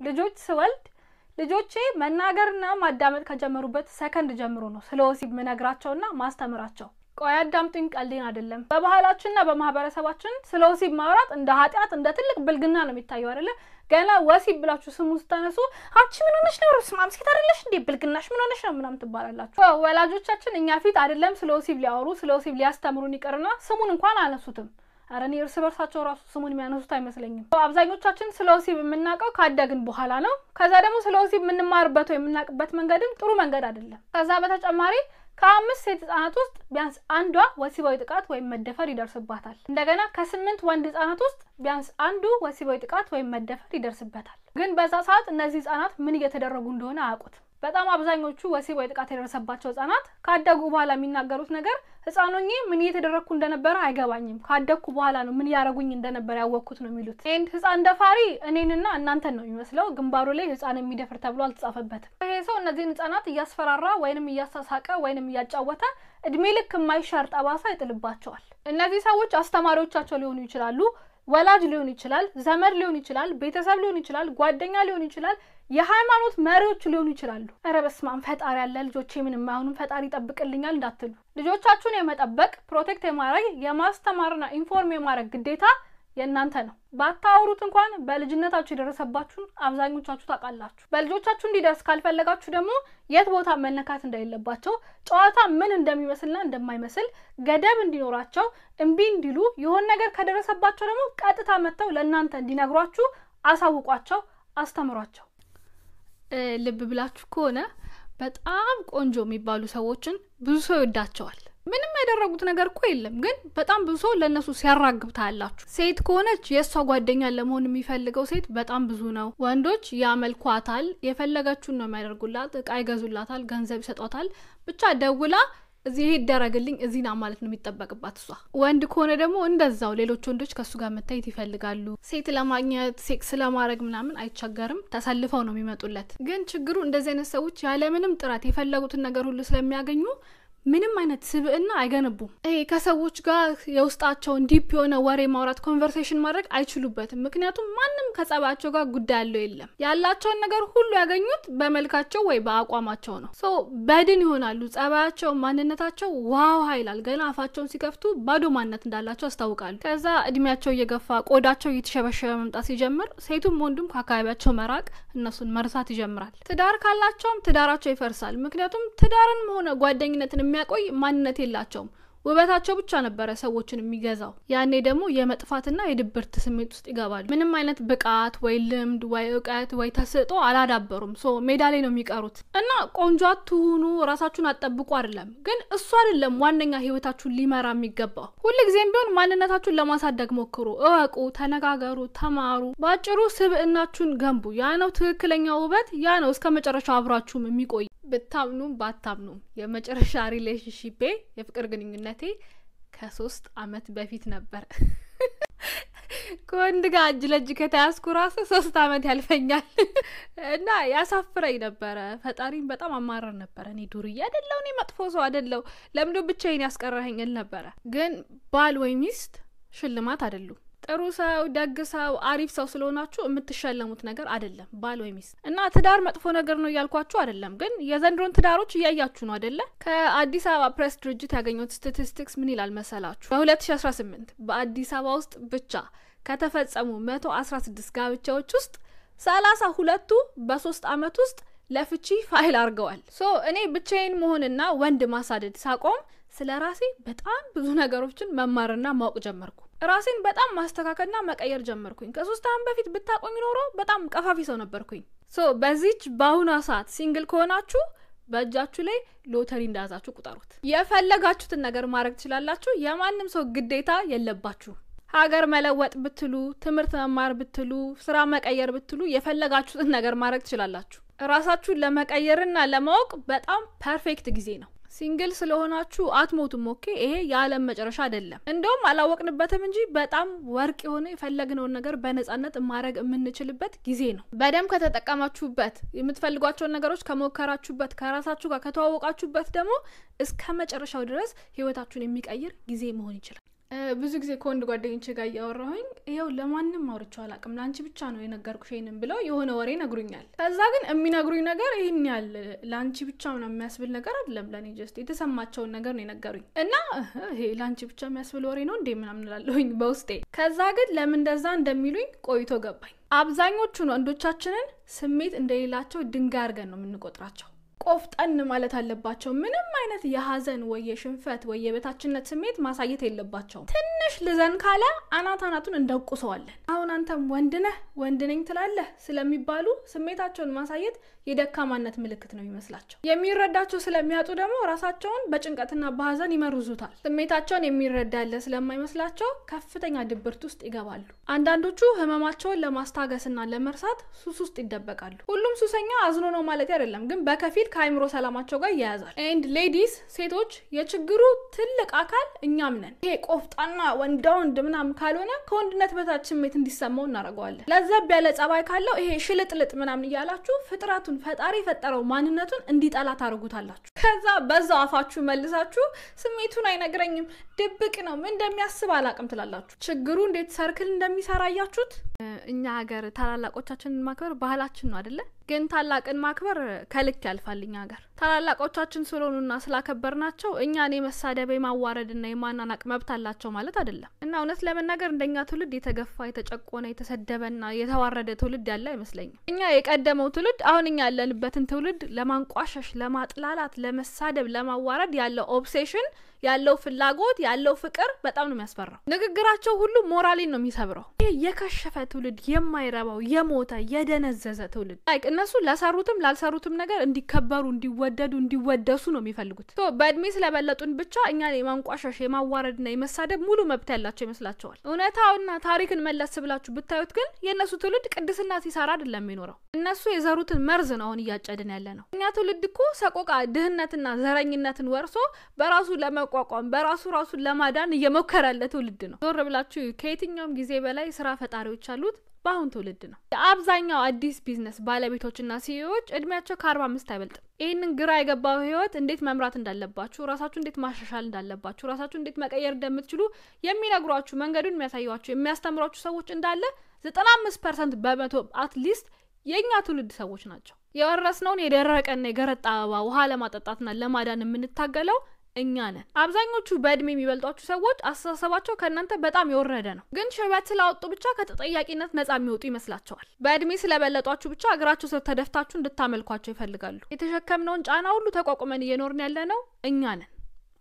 ልጆች ስወልድ ልጆቼ መናገርና ማዳመጥ ከጀመሩበት ሰከንድ ጀምሮ ነው ስለ ወሲብ መነግራቸውና ማስተምራቸው ቆይ አዳምጡኝ ቀልዴን አይደለም በባህላችንና በማህበረሰባችን ስለ ወሲብ ማውራት እንደ ኃጢያት እንደ ትልቅ ብልግና ነው የሚታየው አይደለ ገና ወሲብ ብላችሁ ስሙ ስታነሱ አንቺ ምን ሆነሽ ነው ስማም ሴት አይደለሽ እንዴ ብልግናሽ ምን ሆነሽ ነው ምናምን ትባላላችሁ ወላጆቻችን እኛ ፊት አይደለም ስለ ወሲብ ሊያወሩ ስለ ወሲብ ሊያስተምሩን ይቀርና ስሙን እንኳን አነሱትም አረኔ እርስ በርሳቸው ራሱ ስሙን የሚያነሱት አይመስለኝም አብዛኞቻችን ስለ ወሲብ የምናቀው ካደግን በኋላ ነው ከዛ ደግሞ ስለ ወሲብ የምንማርበት ወይ የምናቀበት መንገድም ጥሩ መንገድ አይደለም ከዛ በተጨማሪ ከ5 ሴት ህጻናት ውስጥ ቢያንስ አንዷ ወሲባዊ ጥቃት ወይ መደፈር ይደርስባታል እንደገና ከ8 ወንድ ህጻናት ውስጥ ቢያንስ አንዱ ወሲባዊ ጥቃት ወይ መደፈር ይደርስበታል ግን በዛ ሰዓት እነዚህ ህጻናት ምን እየተደረጉ እንደሆነ አያውቁት በጣም አብዛኞቹ ወሲባዊ ጥቃት የደረሰባቸው ህጻናት ካደጉ በኋላ የሚናገሩት ነገር ህጻኖኜ ምን እየተደረኩ እንደነበረ አይገባኝም ካደኩ በኋላ ነው ምን ያረጉኝ እንደነበረ ያወቅኩት ነው የሚሉት ኤንድ ህጻን ደፋሪ እኔንና እናንተን ነው የሚመስለው ግንባሩ ላይ ህጻን የሚደፍር ተብሎ አልተጻፈበትም ይሄ ሰው እነዚህን ህጻናት እያስፈራራ ወይንም እያሳሳቀ ወይንም እያጫወተ እድሜ ልክ የማይሻር ጠባሳ ይጥልባቸዋል እነዚህ ሰዎች አስተማሪዎቻቸው ሊሆኑ ይችላሉ ወላጅ ሊሆን ይችላል ዘመድ ሊሆን ይችላል ቤተሰብ ሊሆን ይችላል ጓደኛ ሊሆን ይችላል የሃይማኖት መሪዎች ሊሆኑ ይችላሉ አረ በስማም ፈጣሪ ያለ ልጆቼ ምን የማይሆኑም ፈጣሪ ይጠብቅልኛል እንዳትሉ ልጆቻችሁን የመጠበቅ ፕሮቴክት የማድረግ የማስተማርና ኢንፎርም የማድረግ ግዴታ የእናንተ ነው ባታወሩት እንኳን በልጅነታችሁ የደረሰባችሁን አብዛኞቻችሁ ታውቃላችሁ በልጆቻችሁ እንዲደርስ ካልፈለጋችሁ ደግሞ የት ቦታ መነካት እንደሌለባቸው ጨዋታ ምን እንደሚመስልና እንደማይመስል ገደብ እንዲኖራቸው እምቢ እንዲሉ የሆነ ነገር ከደረሰባቸው ደግሞ ቀጥታ መተው ለእናንተ እንዲነግሯችሁ አሳውቋቸው አስተምሯቸው ልብ ብላችሁ ከሆነ በጣም ቆንጆ የሚባሉ ሰዎችን ብዙ ሰው ይወዳቸዋል ምንም ያደረጉት ነገር እኮ የለም ግን በጣም ብዙ ሰው ለነሱ ሲያራግብታላችሁ ሴት ከሆነች የሷ ጓደኛ ለመሆን የሚፈልገው ሴት በጣም ብዙ ነው ወንዶች ያመልኳታል የፈለገችውን ነው የሚያደርጉላት እቃ ይገዙላታል ገንዘብ ይሰጧታል ብቻ ደውላ እዚህ ይደረግልኝ እዚህና ማለት ነው የሚጠበቅባት እሷ ወንድ ከሆነ ደግሞ እንደዛው ሌሎች ወንዶች ከሱ ጋር መታየት ይፈልጋሉ ሴት ለማግኘት ሴክስ ለማድረግ ምናምን አይቸገርም ተሰልፈው ነው የሚመጡለት ግን ችግሩ እንደዚህ አይነት ሰዎች ያለ ምንም ጥረት የፈለጉትን ነገር ሁሉ ስለሚያገኙ ምንም አይነት ስብዕና አይገነቡም ከሰዎች ጋር የውስጣቸውን ዲፕ የሆነ ወሬ ማውራት ኮንቨርሴሽን ማድረግ አይችሉበትም ምክንያቱም ማንም ከጸባያቸው ጋር ጉዳይ ያለው የለም ያላቸውን ነገር ሁሉ ያገኙት በመልካቸው ወይ በአቋማቸው ነው በድን ይሆናሉ ጸባያቸው ማንነታቸው ዋው ኃይላል ገና አፋቸውን ሲከፍቱ ባዶ ማንነት እንዳላቸው አስተዋውቃሉ ከዛ እድሜያቸው እየገፋ ቆዳቸው እየተሸበሸበ መምጣት ሲጀምር ሴቱም ወንዱም ከአካባቢያቸው መራቅ እነሱን መርሳት ይጀምራል ትዳር ካላቸውም ትዳራቸው ይፈርሳል ምክንያቱም ትዳርን ሆነ ጓደኝነትን የሚያቆይ ማንነት የላቸውም ውበታቸው ብቻ ነበር ሰዎችን የሚገዛው ያኔ ደግሞ የመጥፋትና የድብርት ስሜት ውስጥ ይገባሉ ምንም አይነት ብቃት ወይ ልምድ ወይ ዕውቀት ወይ ተሰጥኦ አላዳበሩም ሜዳ ላይ ነው የሚቀሩት እና ቆንጆ አትሁኑ ራሳችሁን አጠብቁ አይደለም ግን እሱ አይደለም ዋነኛ ህይወታችሁን ሊመራ የሚገባው ሁሉ ጊዜም ቢሆን ማንነታችሁን ለማሳደግ ሞክሩ እወቁ ተነጋገሩ ተማሩ ባጭሩ ስብዕናችሁን ገንቡ ያ ነው ትክክለኛው ውበት ያ ነው እስከመጨረሻው አብራችሁም የሚቆይ በታምኑም ባታምኑም የመጨረሻ ሪሌሽንሺፕ የፍቅር ግንኙነቴ ከ3 አመት በፊት ነበር ከወንድ ጋር እጅ ለእጅ ከተያዝኩ ራሱ 3 አመት ያልፈኛል እና ያሳፍረኝ ነበር ፈጣሪን በጣም አማረር ነበር እኔ ዱርዬ አይደለው እኔ መጥፎ ሰው አይደለው ለምዶ ብቻዬን ያስቀረኸኝ ነበር ግን ባል ወይ ሚስት ሽልማት አይደሉም ጥሩ ሰው ደግ ሰው አሪፍ ሰው ስለሆናችሁ የምትሸለሙት ነገር አይደለም ባል ወይ ሚስት እና ትዳር መጥፎ ነገር ነው ያልኳችሁ አይደለም ግን የዘንድሮን ትዳሮች እያያችሁ ነው አይደለ ከአዲስ አበባ ፕሬስ ድርጅት ያገኙት ስታቲስቲክስ ምን ይላል መሰላችሁ በ2018 በአዲስ አበባ ውስጥ ብቻ ከተፈጸሙ 116 ጋብቻዎች ውስጥ 32ቱ በ3 አመት ውስጥ ለፍቺ ፋይል አርገዋል እኔ ብቻዬን መሆንና ወንድ ማሳደድ ሳቆም ስለራሴ በጣም ብዙ ነገሮችን መማርና ማወቅ ጀመርኩ ራሴን በጣም ማስተካከልና መቀየር ጀመርኩኝ ከ3 አመት በፊት ብታቆኝ ኖሮ በጣም ቀፋፊ ሰው ነበርኩኝ በዚች ባሁኗ ሰዓት ሲንግል ከሆናችሁ በእጃችሁ ላይ ሎተሪ እንዳዛችሁ ቁጠሩት የፈለጋችሁትን ነገር ማድረግ ትችላላችሁ የማንም ሰው ግዴታ የለባችሁ ሀገር መለወጥ ብትሉ ትምህርት መማር ብትሉ ስራ መቀየር ብትሉ የፈለጋችሁትን ነገር ማድረግ ትችላላችሁ ራሳችሁን ለመቀየርና ለማወቅ በጣም ፐርፌክት ጊዜ ነው ሲንግል ስለሆናችሁ አትሞቱም ኦኬ ይሄ የዓለም መጨረሻ አይደለም እንደውም አላወቅንበትም እንጂ በጣም ወርቅ የሆነ የፈለግነው ነገር በነጻነት ማድረግ የምንችልበት ጊዜ ነው በደም ከተጠቀማችሁበት የምትፈልጓቸው ነገሮች ከሞከራችሁበት ከራሳችሁ ጋር ከተዋወቃችሁበት ደግሞ እስከ መጨረሻው ድረስ ህይወታችሁን የሚቀይር ጊዜ መሆን ይችላል ብዙ ጊዜ ከወንድ ጓደኞቼ ጋር ያወራሁኝ ይሄው ለማንንም አውርቼው አላቅም ላንቺ ብቻ ነው የነገርኩሽ ይሄንን ብለው የሆነ ወሬ ነግሩኛል ከዛ ግን የሚነግሩኝ ነገር ይሄን ያል ላንቺ ብቻ ነው የሚያስብል ነገር አይደለም ለኔ ጀስት የተሰማቸው ነገር ነው የነገሩኝ እና ይሄ ላንቺ ብቻ የሚያስብል ወሬ ነው እንዴ ምናምን እላለሁኝ በውስጤ ከዛ ግን ለምን እንደዛ እንደሚሉኝ ቆይቶ ገባኝ አብዛኞቹ ወንዶቻችንን ስሜት እንደሌላቸው ድንጋይ አርገን ነው የምንቆጥራቸው ቆፍጠን ማለት አለባቸው ምንም አይነት የሐዘን ወይ የሽንፈት ወይ የበታችነት ስሜት ማሳየት የለባቸው ትንሽ ልዘን ካለ አናታናቱን እንደቁሰዋለን አሁን አንተም ወንድ ነኝ ትላለህ ስለሚባሉ ስሜታቸውን ማሳየት የደካማነት ምልክት ነው ይመስላቸው የሚረዳቸው ስለሚያጡ ደግሞ ራሳቸውን በጭንቀትና በሐዘን ይመርዙታል ስሜታቸውን የሚረዳለ ስለማይመስላቸው ከፍተኛ ድብርት ውስጥ ይገባሉ አንዳንዶቹ ህመማቸውን ለማስታገስና ለመርሳት ሱስ ውስጥ ይደበቃሉ ሁሉም ሱሰኛ አዝኖ ነው ማለት አይደለም ግን በከፊል ከአይምሮ ሰላማቸው ጋር ያያዛል and ladies ሴቶች የችግሩ ትልቅ አካል እኛም ነን ይሄ ቆፍጣና ወንድ ምናም ካልሆነ ከወንድነት በታች ስሜት እንዲሰማው እናረጋዋለን ለዘብ ያለ ጸባይ ካለው ይሄ ሽልጥልጥ ምናም ይያላችሁ ፍጥራቱን ፈጣሪ ፈጠረው ማንነቱን እንዲጣላ ታርጉታላችሁ ከዛ በዛው አፋችሁ መልሳችሁ ስሜቱን አይነግረኝም ድብቅ ነው ምን እንደሚያስብ አላቅም ትላላችሁ ችግሩ እንዴት ሰርክል እንደሚሰራ ያያችሁት እኛ ሀገር ታላላቆቻችንን ማክበር ባህላችን ነው አይደለ ግን ታላቅን ማክበር ከልክ ያልፋልኛ ሀገር ታላላቆቻችን ስለሆኑና ስላከበርናቸው እኛን የመሳደብ የማዋረድና የማናናቅ መብት አላቸው ማለት አይደለም እና እውነት ለመናገር እንደኛ ትውልድ የተገፋ የተጨቆነ የተሰደበና የተዋረደ ትውልድ ያለ አይመስለኝም እኛ የቀደመው ትውልድ አሁን እኛ ያለንበትን ትውልድ ለማንቋሸሽ ለማጥላላት ለመሳደብ ለማዋረድ ያለው ኦብሴሽን ያለው ፍላጎት ያለው ፍቅር በጣም ነው የሚያስፈራው ንግግራቸው ሁሉ ሞራሊን ነው የሚሰብረው ይሄ የከሸፈ ትውልድ የማይረባው የሞተ የደነዘዘ ትውልድ እነሱ ለሰሩትም ላልሰሩትም ነገር እንዲከበሩ እንዲወደዱ እንዲወደሱ ነው የሚፈልጉት በእድሜ ስለበለጡን ብቻ እኛን የማንቋሸሽ የማዋረድና የመሳደብ ሙሉ መብት ያላቸው ይመስላቸዋል እውነታውና ታሪክን መለስ ብላችሁ ብታዩት ግን የነሱ ትውልድ ቅድስና ሲሰራ አይደለም የሚኖረው እነሱ የዘሩትን መርዝ ነው አሁን እያጨድን ያለነው እኛ ትውልድ እኮ ሰቆቃ ድህነትና ዘረኝነትን ወርሶ በራሱ ለመቋቋም በራሱ ራሱን ለማዳን እየሞከረ ያለ ትውልድ ነው ዞር ብላችሁ ከየትኛውም ጊዜ በላይ ስራ ፈጣሪዎች አሉት ባሁን ትውልድ ነው አብዛኛው አዲስ ቢዝነስ ባለቤቶችና ሲኢኦዎች እድሜያቸው ከ45 አይበልጥም ይሄንን ግራ የገባው ህይወት እንዴት መምራት እንዳለባችሁ ራሳችሁ እንዴት ማሻሻል እንዳለባችሁ ራሳችሁ እንዴት መቀየር እንደምትችሉ የሚነግሯችሁ መንገዱን የሚያሳዩዋችሁ የሚያስተምሯችሁ ሰዎች እንዳለ 95% በመቶ አትሊስት የኛ ትውልድ ሰዎች ናቸው የወረስነውን የደረቀና የገረጣ አበባ ውሃ ለማጠጣትና ለማዳን የምንታገለው እኛ ነን አብዛኞቹ በእድሜ የሚበልጧችሁ ሰዎች አስተሳሰባቸው ከእናንተ በጣም የወረደ ነው ግን ሽበት ስላወጡ ብቻ ከተጠያቂነት ነፃ የሚወጡ ይመስላቸዋል በእድሜ ስለበለጧችሁ ብቻ እግራችሁ ስር ተደፍታችሁ እንድታመልኳቸው ይፈልጋሉ የተሸከምነውን ጫና ሁሉ ተቋቁመን እየኖርን ያለነው እኛ ነን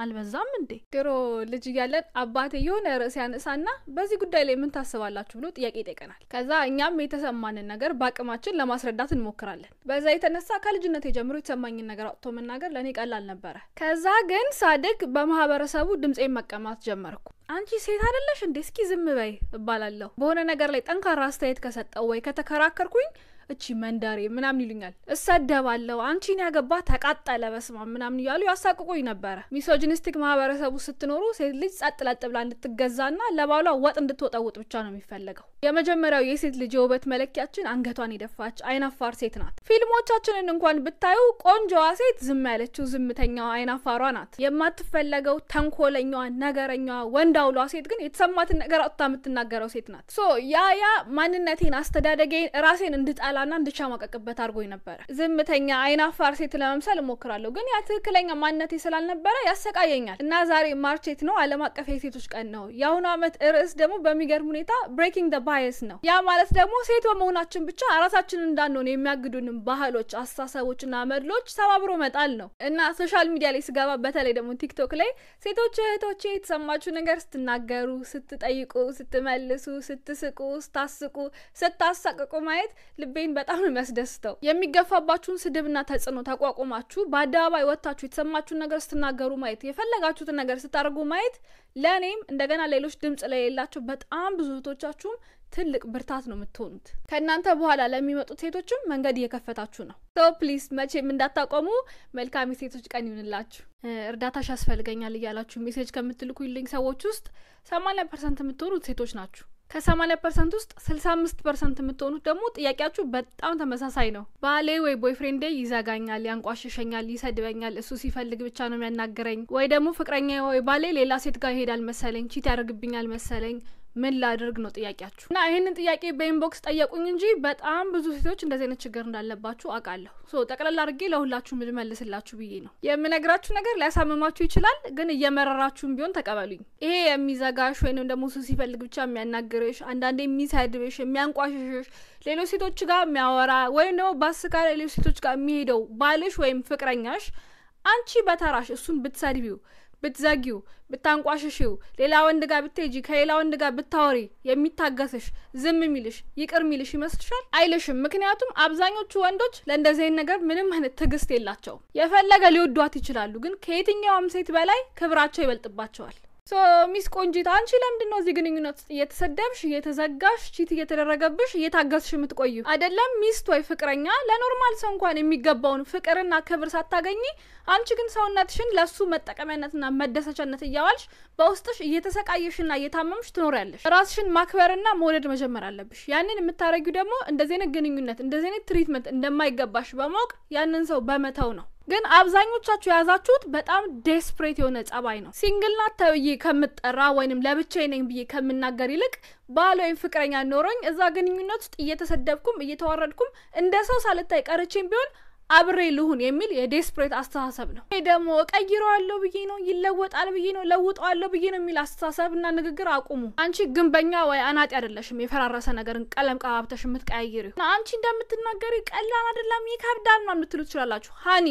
አልበዛም እንዴ ድሮ ልጅ ያለን አባቴ የሆነ ርዕስ ያነሳና በዚህ ጉዳይ ላይ ምን ታስባላችሁ ብሎ ጥያቄ ይጠይቀናል ከዛ እኛም የተሰማንን ነገር በአቅማችን ለማስረዳት እንሞክራለን በዛ የተነሳ ከልጅነት ጀምሮ የተሰማኝን ነገር አውጥቶ መናገር ለኔ ቀላል ነበር ከዛ ግን ሳድግ በማህበረሰቡ ድምጼን መቀማት ጀመርኩ አንቺ ሴት አይደለሽ እንዴ እስኪ ዝም በይ እባላለሁ በሆነ ነገር ላይ ጠንካራ አስተያየት ከሰጠው ወይ ከተከራከርኩኝ እቺ መንዳሬ ምናምን ይሉኛል እሰደባለሁ አንቺን ያገባ ተቃጠለ በስማ ምናምን ይያሉ ያሳቅቁኝ ነበር ሚሶጂኒስቲክ ማህበረሰቡ ስትኖሩ ሴት ልጅ ጸጥለጥ ብላ እንድትገዛና ለባሏ ወጥ እንድትወጣውጥ ብቻ ነው የሚፈልገው የመጀመሪያው የሴት ልጅ የውበት መለኪያችን አንገቷን የደፋች አይናፋር ሴት ናት ፊልሞቻችንን እንኳን ብታዩ ቆንጆዋ ሴት ዝም ያለችው ዝምተኛዋ አይናፋሯ ናት የማትፈለገው ተንኮለኛዋ ነገረኛዋ ወንዳውሏ ሴት ግን የተሰማትን ነገር አጥታ የምትናገረው ሴት ናት ያ ማንነቴን አስተዳደጌን ራሴን እንድጣላ ና እንድቻማቀቅበት አርጎኝ ነበር ዝምተኛ አይናፋር ሴት ለመምሰል ሞክራለሁ ግን ያ ትክክለኛ ማንነቴ ስላልነበረ ያሰቃየኛል እና ዛሬ ማርቼት ነው ዓለም አቀፍ የሴቶች ቀን ነው ያሁን አመት ርዕስ ደግሞ በሚገርም ሁኔታ ብሬኪንግ ዘ ባይስ ነው ያ ማለት ደግሞ ሴት በመሆናችን ብቻ ራሳችንን እንዳንሆን የሚያግዱንን ባህሎች አስተሳሰቦችና መድሎች ሰባብሮ መጣል ነው እና ሶሻል ሚዲያ ላይ ስገባ በተለይ ደግሞ ቲክቶክ ላይ ሴቶች እህቶቼ የተሰማችሁ ነገር ስትናገሩ ስትጠይቁ ስትመልሱ ስትስቁ ስታስቁ ስታሳቅቁ ማየት ልቤ በጣም የሚያስደስተው የሚገፋባችሁን ስድብና ተጽዕኖ ተቋቁማችሁ በአደባባይ ወጣችሁ የተሰማችሁን ነገር ስትናገሩ ማየት የፈለጋችሁትን ነገር ስታርጉ ማየት ለኔም እንደገና ሌሎች ድምጽ ላይ የሌላችሁ በጣም ብዙ እህቶቻችሁም ትልቅ ብርታት ነው የምትሆኑት ከናንተ በኋላ ለሚመጡት ሴቶችም መንገድ እየከፈታችሁ ነው ፕሊዝ መቼም እንዳታቆሙ መልካም ሴቶች ቀን ይሁንላችሁ እርዳታሽ ያስፈልገኛል እያላችሁ ሜሴጅ ከምትልኩልኝ ሰዎች ውስጥ 80% የምትሆኑት ሴቶች ናችሁ ከ80% ውስጥ 65% የምትሆኑት ደግሞ ጥያቄያችሁ በጣም ተመሳሳይ ነው። ባሌ ወይ ቦይፍሬንዴ ይዘጋኛል፣ ያንቋሽሸኛል፣ ይሰድበኛል፣ እሱ ሲፈልግ ብቻ ነው የሚያናገረኝ፣ ወይ ደግሞ ፍቅረኛ ወይ ባሌ ሌላ ሴት ጋር ይሄዳል መሰለኝ፣ ቺት ያደርግብኛል መሰለኝ፣ ምን ላድርግ ነው ጥያቄያችሁ። እና ይሄንን ጥያቄ በኢንቦክስ ጠየቁኝ እንጂ በጣም ብዙ ሴቶች እንደዚህ አይነት ችግር እንዳለባችሁ አውቃለሁ። ጠቅላላ አድርጌ ለሁላችሁ መልስላችሁ ብዬ ነው የምነግራችሁ። ነገር ሊያሳምማችሁ ይችላል፣ ግን እየመረራችሁም ቢሆን ተቀበሉኝ። ይሄ የሚዘጋሽ ወይንም ደግሞ እሱ ሲፈልግ ብቻ የሚያናግርሽ፣ አንዳንዴ የሚሰድብሽ፣ የሚያንቋሽሽሽ፣ ሌሎች ሴቶች ጋር የሚያወራ ወይም ደግሞ ባስካለ ሌሎች ሴቶች ጋር የሚሄደው ባልሽ ወይም ፍቅረኛሽ አንቺ በተራሽ እሱን ብትሰድቢው ብትዘጊው ብታንቋሽሽው ሌላ ወንድ ጋር ብትሄጂ ከሌላ ወንድ ጋር ብታወሪ የሚታገስሽ ዝም የሚልሽ ይቅር የሚልሽ ይመስልሻል? አይልሽም። ምክንያቱም አብዛኞቹ ወንዶች ለእንደዚህ አይነት ነገር ምንም አይነት ትዕግስት የላቸውም። የፈለገ ሊወዷት ይችላሉ፣ ግን ከየትኛውም ሴት በላይ ክብራቸው ይበልጥባቸዋል። ሚስ ቆንጂት አንቺ ለምንድነው እዚህ ግንኙነት እየተሰደብሽ እየተዘጋሽ ቺት እየተደረገብሽ እየታገስሽ የምትቆዩ? አይደለም ሚስት ወይ ፍቅረኛ ለኖርማል ሰው እንኳን የሚገባውን ፍቅርና ክብር ሳታገኚ አንቺ ግን ሰውነትሽን ለሱ መጠቀሚያነትና መደሰቻነት እያዋልሽ በውስጥሽ እየተሰቃየሽና እየታመምሽ ትኖሪያለሽ። ራስሽን ማክበርና መውደድ መጀመር አለብሽ። ያንን የምታረጊው ደግሞ እንደዚህ አይነት ግንኙነት እንደዚህ አይነት ትሪትመንት እንደማይገባሽ በማወቅ ያንን ሰው በመተው ነው። ግን አብዛኞቻችሁ ያዛችሁት በጣም ዴስፕሬት የሆነ ጸባይ ነው። ሲንግል ናት ተብዬ ከምጠራ ወይንም ለብቻዬ ነኝ ብዬ ከምናገር ይልቅ ባል ወይም ፍቅረኛ ኖሮኝ እዛ ግንኙነት ውስጥ እየተሰደብኩም እየተዋረድኩም እንደ ሰው ሳልታይ ቀርቼም ቢሆን አብሬ ልሁን የሚል የዴስፕሬት አስተሳሰብ ነው። ይሄ ደግሞ ቀይረዋለሁ ብዬ ነው ይለወጣል ብዬ ነው ለውጣለሁ ብዬ ነው የሚል አስተሳሰብና ንግግር አቁሙ። አንቺ ግንበኛ ወይ አናጢ አይደለሽም የፈራረሰ ነገርን ቀለም ቀባብተሽ የምትቀያይሪው። አንቺ እንደምትናገሪ ቀላል አይደለም ይከብዳል ነው የምትሉት ይችላልላችሁ። ሃኒ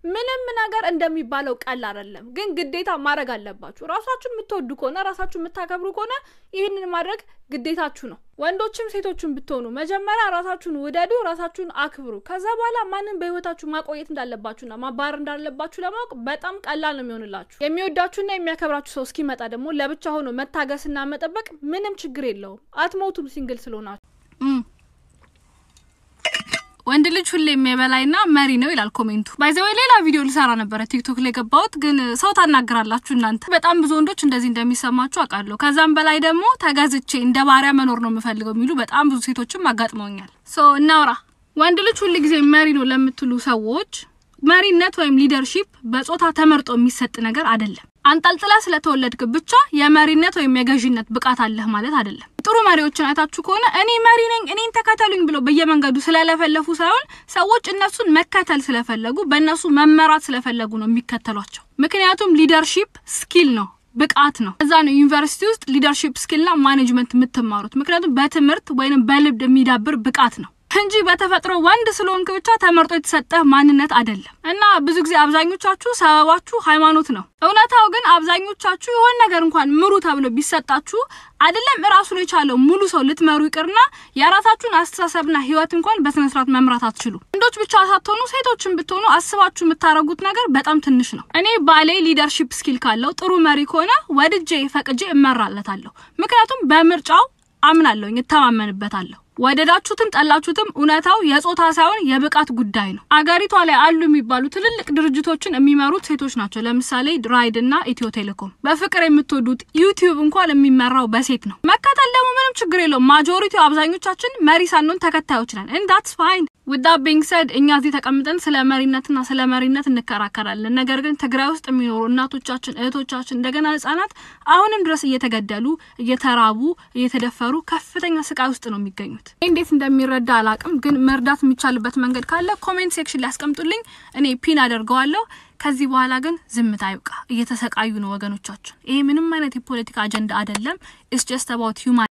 ምንም ነገር እንደሚባለው ቀላል አይደለም፣ ግን ግዴታ ማድረግ አለባችሁ። ራሳችሁን የምትወዱ ከሆነ ራሳችሁን የምታከብሩ ከሆነ ይሄንን ማድረግ ግዴታችሁ ነው። ወንዶችም ሴቶችም ብትሆኑ መጀመሪያ ራሳችሁን ውደዱ፣ ራሳችሁን አክብሩ። ከዛ በኋላ ማንን በህይወታችሁ ማቆየት እንዳለባችሁና ማባረር እንዳለባችሁ ለማወቅ በጣም ቀላል ነው የሚሆንላችሁ። የሚወዳችሁና የሚያከብራችሁ ሰው እስኪመጣ ደግሞ ለብቻ ሆኖ መታገስና መጠበቅ ምንም ችግር የለውም። አትሞቱም ሲንግል ስለሆናችሁ። ወንድ ልጅ ሁሌ የሚበላይና መሪ ነው ይላል ኮሜንቱ። ባይዘው ሌላ ቪዲዮ ልሰራ ነበር ቲክቶክ ላይ ገባሁት፣ ግን ሰው ታናግራላችሁ እናንተ። በጣም ብዙ ወንዶች እንደዚህ እንደሚሰማችሁ አውቃለሁ። ከዛም በላይ ደግሞ ተጋዝቼ እንደ ባሪያ መኖር ነው የምፈልገው የሚሉ በጣም ብዙ ሴቶችም አጋጥመውኛል። እናውራ። ወንድ ልጅ ሁሌ ጊዜ መሪ ነው ለምትሉ ሰዎች መሪነት ወይም ሊደርሺፕ በጾታ ተመርጦ የሚሰጥ ነገር አይደለም። አንጠልጥላ ስለተወለድክ ብቻ የመሪነት ወይም የገዢነት ብቃት አለህ ማለት አይደለም። ጥሩ መሪዎችን አይታችሁ ከሆነ እኔ መሪ ነኝ እኔን ተከተሉኝ ብሎ በየመንገዱ ስለለፈለፉ ሳይሆን ሰዎች እነሱን መከተል ስለፈለጉ በእነሱ መመራት ስለፈለጉ ነው የሚከተሏቸው። ምክንያቱም ሊደርሺፕ ስኪል ነው፣ ብቃት ነው። እዛ ነው ዩኒቨርሲቲ ውስጥ ሊደርሺፕ ስኪልና ማኔጅመንት የምትማሩት። ምክንያቱም በትምህርት ወይንም በልምድ የሚዳብር ብቃት ነው እንጂ በተፈጥሮ ወንድ ስለሆንክ ብቻ ተመርጦ የተሰጠ ማንነት አይደለም። እና ብዙ ጊዜ አብዛኞቻችሁ ሰበባችሁ ሃይማኖት ነው። እውነታው ግን አብዛኞቻችሁ የሆነ ነገር እንኳን ምሩ ተብሎ ቢሰጣችሁ አይደለም ራሱን የቻለው ሙሉ ሰው ልትመሩ ይቅርና የራሳችሁን አስተሳሰብና ህይወት እንኳን በስነ ስርዓት መምራት አትችሉ። ወንዶች ብቻ ሳትሆኑ ሴቶችን ብትሆኑ አስባችሁ የምታረጉት ነገር በጣም ትንሽ ነው። እኔ ባሌ ሊደርሺፕ ስኪል ካለው ጥሩ መሪ ከሆነ ወድጄ ፈቅጄ እመራለታለሁ። ምክንያቱም በምርጫው አምናለሁ፣ እተማመንበታለሁ። ወደዳችሁትም ጠላችሁትም እውነታው የጾታ ሳይሆን የብቃት ጉዳይ ነው። አገሪቷ ላይ አሉ የሚባሉ ትልልቅ ድርጅቶችን የሚመሩት ሴቶች ናቸው። ለምሳሌ ራይድ እና ኢትዮ ቴሌኮም። በፍቅር የምትወዱት ዩቲዩብ እንኳን የሚመራው በሴት ነው። መከተል ደግሞ ምንም ችግር የለውም። ማጆሪቲው አብዛኞቻችን መሪ ሳንሆን ተከታዮች ነን። and that's fine. with that being said እኛ እዚህ ተቀምጠን ስለ መሪነትና ስለ መሪነት እንከራከራለን። ነገር ግን ትግራይ ውስጥ የሚኖሩ እናቶቻችን እህቶቻችን እንደገና ህፃናት አሁንም ድረስ እየተገደሉ እየተራቡ እየተደፈሩ ከፍተኛ ስቃይ ውስጥ ነው የሚገኙት። እንዴት እንደሚረዳ አላቅም፣ ግን መርዳት የሚቻልበት መንገድ ካለ ኮሜንት ሴክሽን ላይ አስቀምጡልኝ፣ እኔ ፒን አደርገዋለሁ። ከዚህ በኋላ ግን ዝምታ ይብቃ። እየተሰቃዩ ነው ወገኖቻችን። ይሄ ምንም አይነት የፖለቲካ አጀንዳ አይደለም። it's just about human